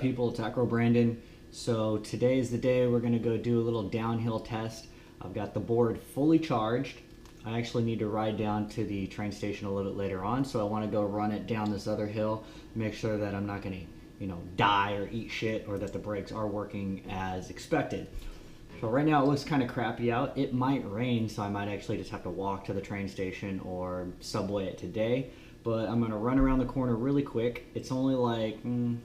people? It's Acro Brandon. So today is the day we're going to go do a little downhill test. I've got the board fully charged. I actually need to ride down to the train station a little bit later on, so I want to go run it down this other hill, make sure that I'm not going to, die or eat shit, or that the brakes are working as expected. So right now it looks kind of crappy out. It might rain, so I might actually just have to walk to the train station or subway it today. But I'm going to run around the corner really quick. It's only like an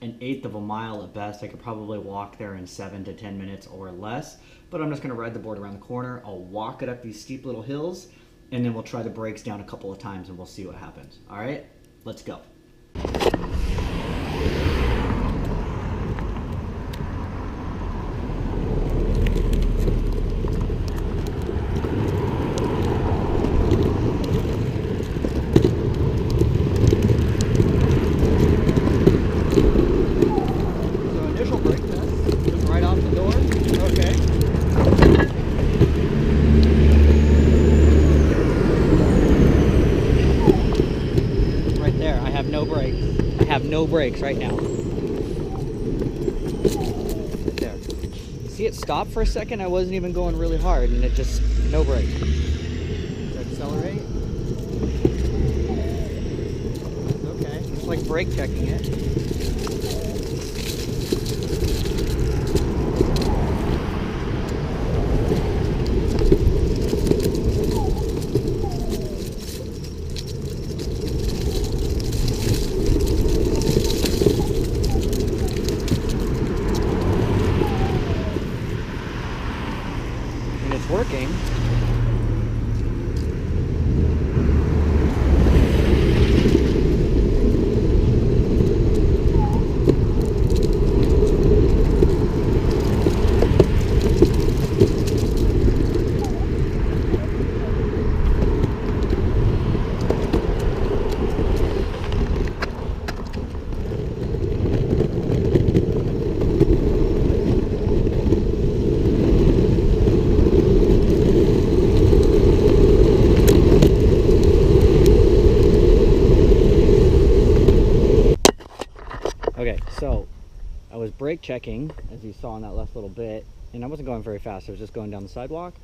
1/8 of a mile at best. I could probably walk there in 7 to 10 minutes or less. But I'm just going to ride the board around the corner. I'll walk it up these steep little hills, and then we'll try the brakes down a couple of times and we'll see what happens. All right, let's go. No brakes right now. Right there. See it stop for a second? I wasn't even going really hard and it just, no brake. Accelerate. Okay, it's like brake checking it. Working. Okay, so I was brake checking, as you saw in that last little bit, and I wasn't going very fast. I was just going down the sidewalk.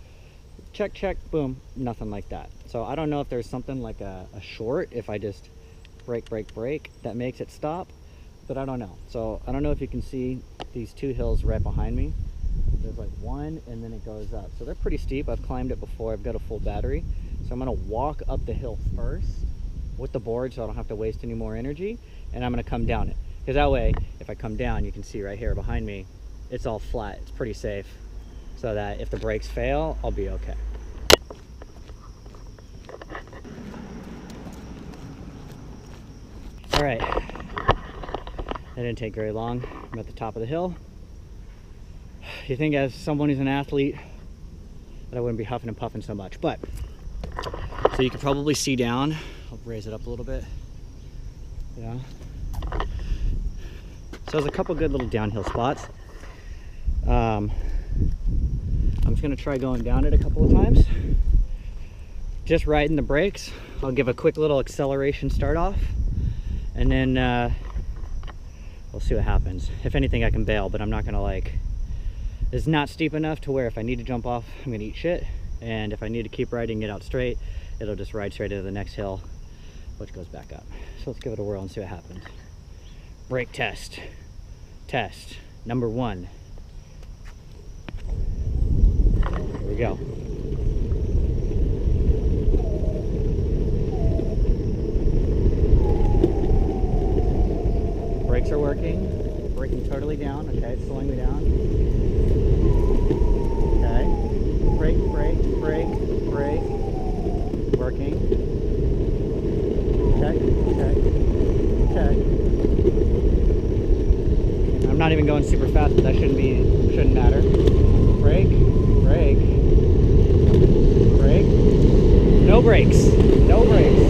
Check, check, boom, nothing like that. So I don't know if there's something like a short, if I just brake, brake, brake, that makes it stop, but I don't know. So I don't know if you can see these two hills right behind me. There's like one, and then it goes up. So they're pretty steep. I've climbed it before. I've got a full battery. So I'm gonna walk up the hill first with the board so I don't have to waste any more energy, and I'm gonna come down it. Because that way, if I come down, you can see right here behind me, it's all flat. It's pretty safe, so that if the brakes fail, I'll be okay. All right, that didn't take very long. I'm at the top of the hill. You think as someone who's an athlete that I wouldn't be huffing and puffing so much, but so you can probably see down. I'll raise it up a little bit. Yeah. So there's a couple good little downhill spots. I'm just gonna try going down it a couple of times. Just riding the brakes. I'll give a quick little acceleration start off, and then we'll see what happens. If anything, I can bail, but I'm not gonna it's not steep enough to where if I need to jump off, I'm gonna eat shit. And if I need to keep riding it out straight, it'll just ride straight into the next hill, which goes back up. So let's give it a whirl and see what happens. Brake test. Test number 1. Here we go. Brakes are working. Braking totally down. Okay, it's slowing me down. Okay. Brake, brake, brake, brake. Working. Okay, okay, okay. I'm not even going super fast, but that shouldn't matter. Brake, brake, brake. No brakes. No brakes.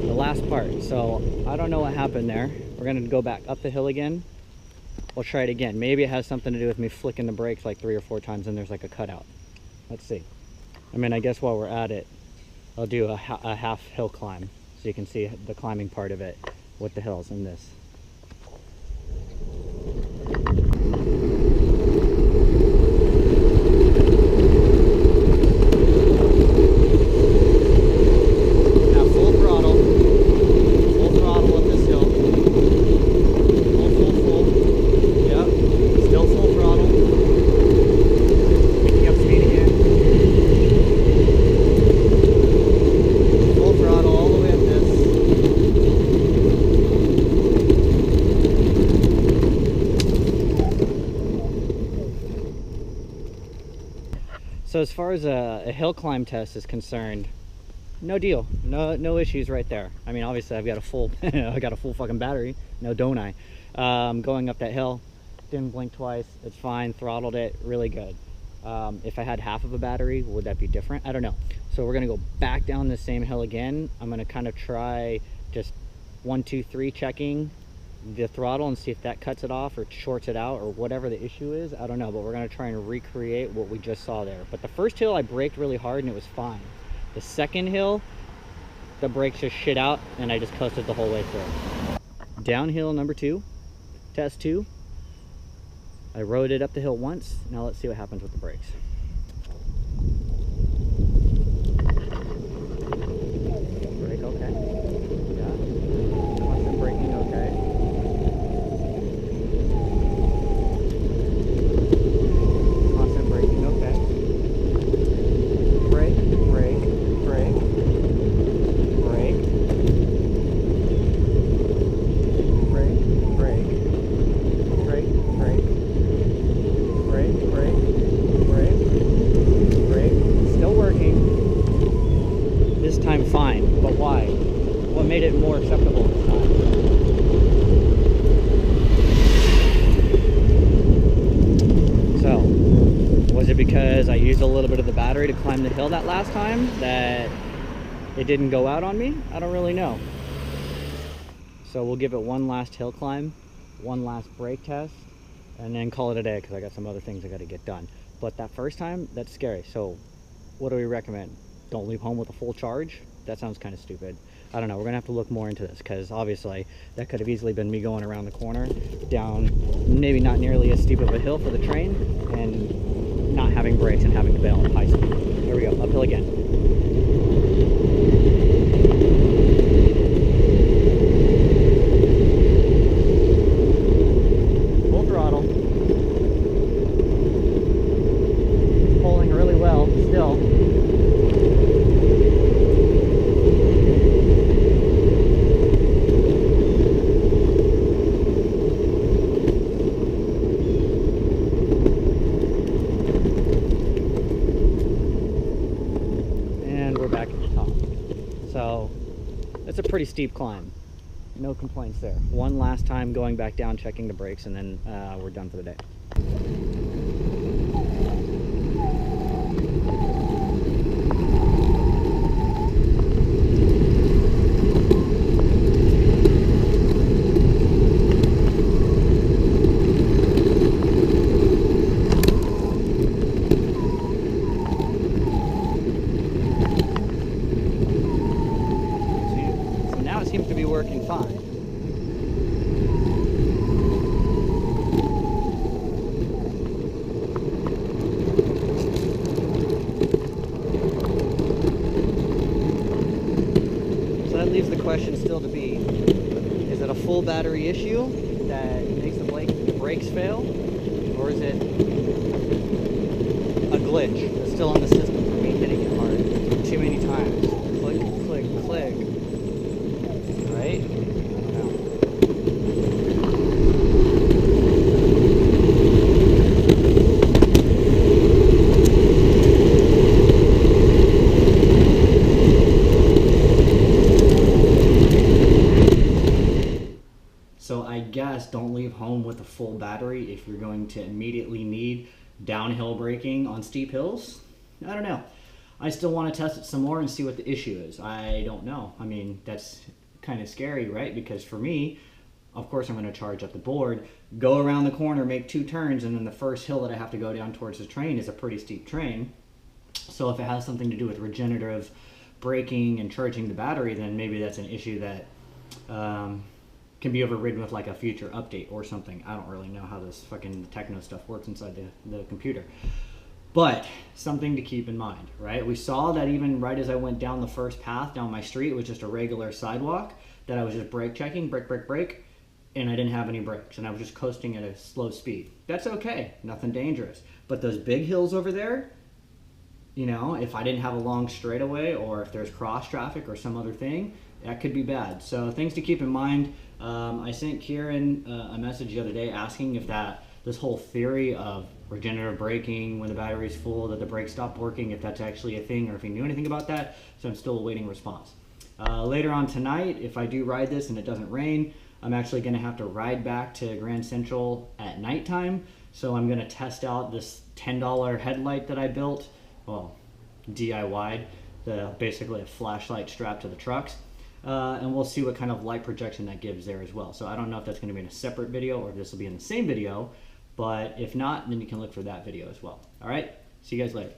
The last part. So I don't know what happened there. We're gonna go back up the hill again. We'll try it again. Maybe it has something to do with me flicking the brakes like 3 or 4 times and there's like a cutout. Let's see. I mean, I guess while we're at it, I'll do a half hill climb so you can see the climbing part of it with the hills in this. So as far as a hill climb test is concerned, no deal, no issues right there. I mean, obviously I've got a full I got a full fucking battery, no don't I? Going up that hill, didn't blink twice, it's fine, throttled it, really good. If I had half of a battery, would that be different? I don't know. So we're gonna go back down the same hill again. I'm gonna kind of try just 1, 2, 3 checking the throttle and see if that cuts it off or shorts it out or whatever the issue is. I don't know, but we're going to try and recreate what we just saw there. But the first hill I braked really hard and it was fine. The second hill, the brakes just shit out and I just coasted the whole way through. Downhill number 2, test 2. I rode it up the hill once. Now let's see what happens with the brakes. Brake okay. Yeah. Constant braking okay. Fine, but why? What made it more acceptable this time? So, was it because I used a little bit of the battery to climb the hill that last time that it didn't go out on me? I don't really know. So we'll give it one last hill climb, one last brake test, and then call it a day because I got some other things I got to get done. But that first time, that's scary. So what do we recommend? Don't leave home with a full charge? That sounds kind of stupid. I don't know, we're gonna have to look more into this because obviously that could have easily been me going around the corner down maybe not nearly as steep of a hill for the train and not having brakes and having to bail at high speed. Here we go, uphill again. Full throttle. Pulling really well still. So it's a pretty steep climb. No complaints there. One last time going back down, checking the brakes, and then we're done for the day. Seems to be working fine. So that leaves the question still to be, is it a full battery issue that makes the brakes fail? Or is it a glitch that's still in the system for me hitting it hard too many times? Click, click, click. Right? I don't know. So I guess don't leave home with a full battery if you're going to immediately need downhill braking on steep hills. I don't know. I still want to test it some more and see what the issue is. I don't know. I mean, that's kind of scary, right? Because for me, of course I'm going to charge up the board, go around the corner, make 2 turns, and then the first hill that I have to go down towards the train is a pretty steep train. So if it has something to do with regenerative braking and charging the battery, then maybe that's an issue that can be overridden with like a future update or something. I don't really know how this fucking techno stuff works inside the computer. But something to keep in mind, right? We saw that even right as I went down the first path down my street, it was just a regular sidewalk, that I was just brake checking, brake, and I didn't have any brakes, and I was just coasting at a slow speed. That's okay, nothing dangerous. But those big hills over there, you know, if I didn't have a long straightaway, or if there's cross traffic or some other thing, that could be bad. So things to keep in mind. I sent Kieran a message the other day asking if this whole theory of regenerative braking when the battery's full, that the brakes stop working, if that's actually a thing, or if he knew anything about that. So I'm still awaiting a response. Later on tonight, if I do ride this and it doesn't rain, I'm actually going to have to ride back to Grand Central at nighttime. So I'm going to test out this $10 headlight that I built, well, DIY'd, basically a flashlight strapped to the trucks. And we'll see what kind of light projection that gives there as well. So I don't know if that's going to be in a separate video or if this will be in the same video, but if not, then you can look for that video as well. All right, see you guys later.